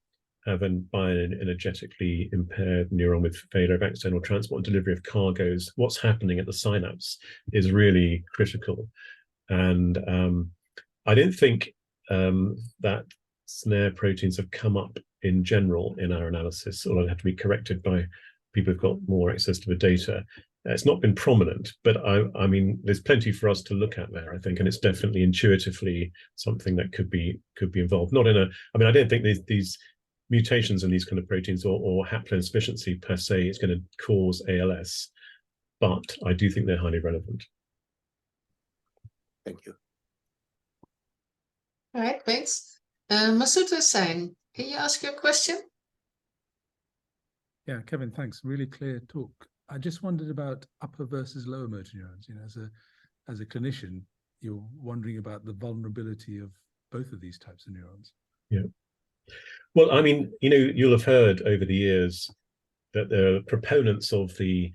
[SPEAKER 2] have an bioenergetically impaired neuron with failure of axonal transport and delivery of cargoes, what's happening at the synapse is really critical. And I don't think that snare proteins have come up in general in our analysis, although they have to be corrected by people who've got more access to the data. It's not been prominent, but I mean, there's plenty for us to look at there, I think, and it's definitely intuitively something that could be involved. Not in a, I mean, I don't think these mutations in these kind of proteins or haploinsufficiency per se is going to cause ALS, but I do think they're highly relevant.
[SPEAKER 8] Thank you.
[SPEAKER 1] All right, thanks. Masoud Hussain, can you ask your question?
[SPEAKER 9] Yeah, Kevin, thanks. Really clear talk. I just wondered about upper versus lower motor neurons. You know, as a clinician, you're wondering about the vulnerability of both of these types of neurons.
[SPEAKER 2] Yeah. Well, I mean, you know, you'll have heard over the years that there are proponents of the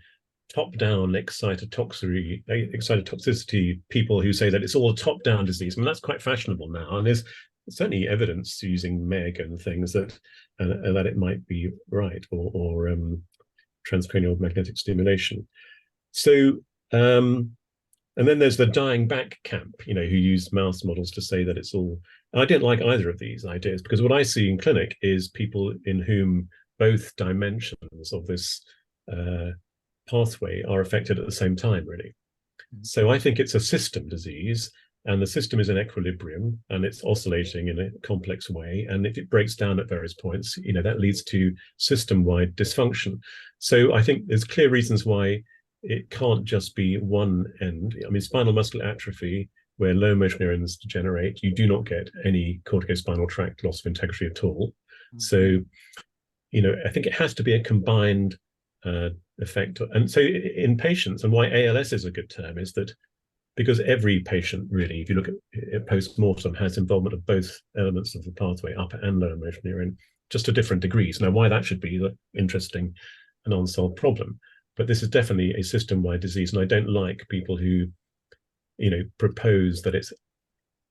[SPEAKER 2] top-down excitotoxicity people who say that it's all a top-down disease. I mean, that's quite fashionable now, and there's certainly evidence using MEG and things that it might be right, or transcranial magnetic stimulation. So, and then there's the dying back camp, you know, who use mouse models to say that it's all. And I don't like either of these ideas, because what I see in clinic is people in whom both dimensions of this pathway are affected at the same time, really. So I think it's a system disease, and the system is in equilibrium, and it's oscillating in a complex way. And if it breaks down at various points, you know, that leads to system-wide dysfunction. So I think there's clear reasons why it can't just be one end. I mean, spinal muscular atrophy, where low motor neurons degenerate, you do not get any corticospinal tract loss of integrity at all. So, you know, I think it has to be a combined effect. And so in patients, and why ALS is a good term, is that because every patient really, if you look at post-mortem, has involvement of both elements of the pathway, upper and lower motor neuron, just to different degrees. Now, why that should be interesting and unsolved problem. But this is definitely a system-wide disease, and I don't like people who, you know, propose that it's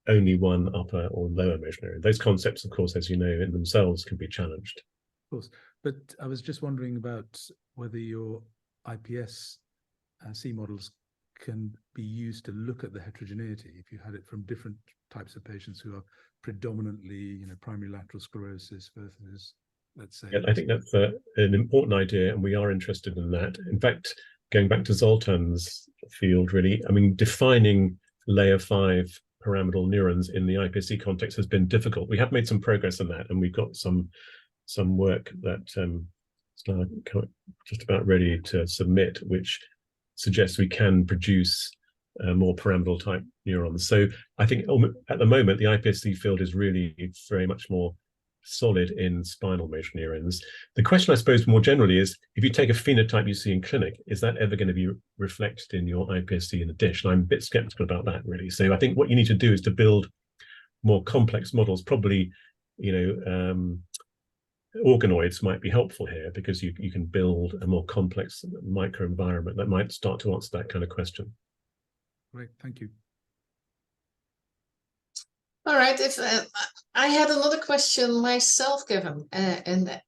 [SPEAKER 2] only one upper or lower motor neuron. Those concepts, of course, as you know, in themselves can be challenged.
[SPEAKER 9] Of course, but I was just wondering about whether your IPSC models can be used to look at the heterogeneity if you had it from different types of patients who are predominantly, you know, primary lateral sclerosis versus, let's say.
[SPEAKER 2] Yeah, I think that's an important idea, and we are interested in that. In fact, going back to Zoltan's field, really, I mean, defining layer 5 pyramidal neurons in the IPSC context has been difficult. We have made some progress in that, and we've got some work that is now just about ready to submit, which suggests we can produce more pyramidal type neurons. So I think at the moment, the IPSC field is really very much more solid in spinal motor neurons. The question, I suppose, more generally is, if you take a phenotype you see in clinic, is that ever going to be reflected in your IPSC in a dish? And I'm a bit skeptical about that, really. So I think what you need to do is to build more complex models. Probably, you know, organoids might be helpful here, because you can build a more complex microenvironment that might start to answer that kind of question.
[SPEAKER 9] Great, thank you.
[SPEAKER 1] All right, if I had another question myself, Kevin, and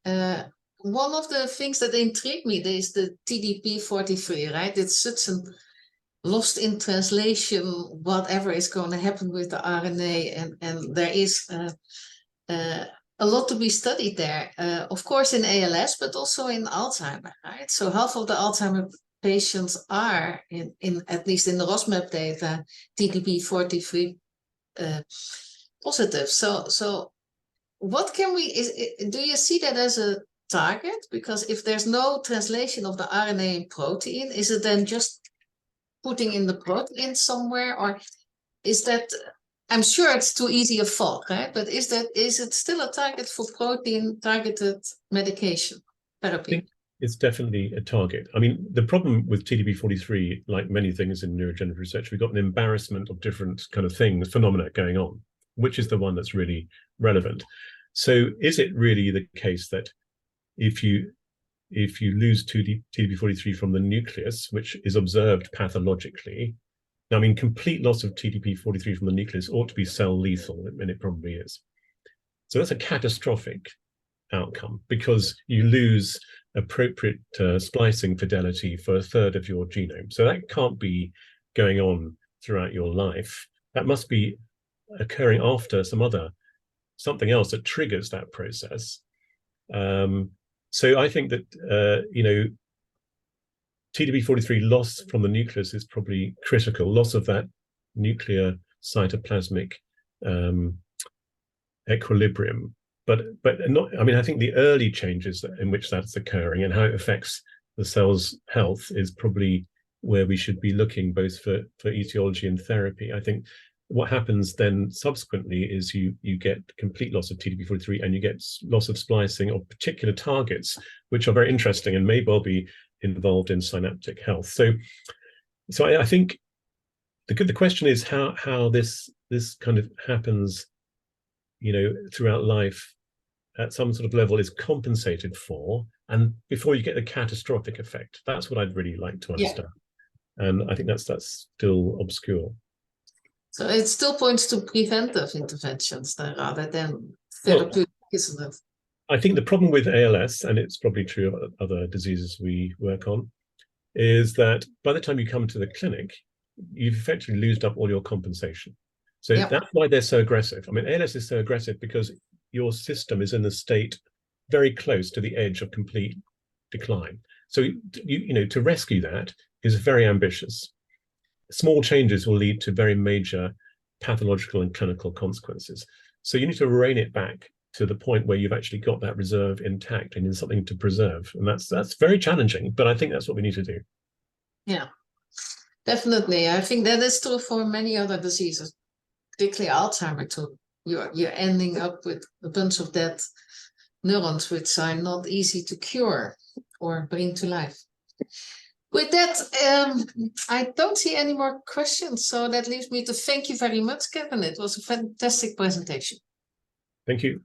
[SPEAKER 1] one of the things that intrigued me is the TDP43, right? It's such a lost in translation, whatever is going to happen with the RNA, and there is a lot to be studied there, of course in ALS, but also in Alzheimer, right? So half of the Alzheimer patients are, in at least in the ROSMAP data, TDP43 positive. So what can we, do you see that as a target? Because if there's no translation of the RNA in protein, is it then just putting in the protein somewhere, or is that I'm sure it's too easy a fall, right? But is it still a target for protein targeted medication therapy?
[SPEAKER 2] It's definitely a target. I mean, the problem with TDP-43, like many things in neurodegenerative research, we've got an embarrassment of different kind of things, phenomena going on, which is the one that's really relevant. So is it really the case that if you lose TDP-43 from the nucleus, which is observed pathologically, now, I mean, complete loss of TDP-43 from the nucleus ought to be cell lethal, and it probably is. So that's a catastrophic outcome because you lose appropriate splicing fidelity for a third of your genome. So that can't be going on throughout your life. That must be occurring after something else that triggers that process. So I think that, TDP-43 loss from the nucleus is probably critical. Loss of that nuclear cytoplasmic equilibrium, but not. I mean, I think the early changes in which that's occurring and how it affects the cell's health is probably where we should be looking, both for etiology and therapy. I think what happens then subsequently is you get complete loss of TDP-43 and you get loss of splicing of particular targets, which are very interesting and may well be involved in synaptic health. So I think the question is how this kind of happens, throughout life at some sort of level is compensated for, and before you get the catastrophic effect. That's what I'd really like to understand. Yeah. And I think that's still obscure.
[SPEAKER 1] So it still points to preventive interventions then, rather than therapeutic, isn't it?
[SPEAKER 2] I think the problem with ALS, and it's probably true of other diseases we work on, is that by the time you come to the clinic, you've effectively used up all your compensation. So that's why they're so aggressive. I mean, ALS is so aggressive because your system is in a state very close to the edge of complete decline. So, to rescue that is very ambitious. Small changes will lead to very major pathological and clinical consequences. So you need to rein it back to the point where you've actually got that reserve intact and in something to preserve. And that's very challenging, but I think that's what we need to do.
[SPEAKER 1] Yeah, definitely. I think that is true for many other diseases, particularly Alzheimer too. You're ending up with a bunch of dead neurons, which are not easy to cure or bring to life. With that, I don't see any more questions. So that leaves me to thank you very much, Kevin. It was a fantastic presentation.
[SPEAKER 2] Thank you.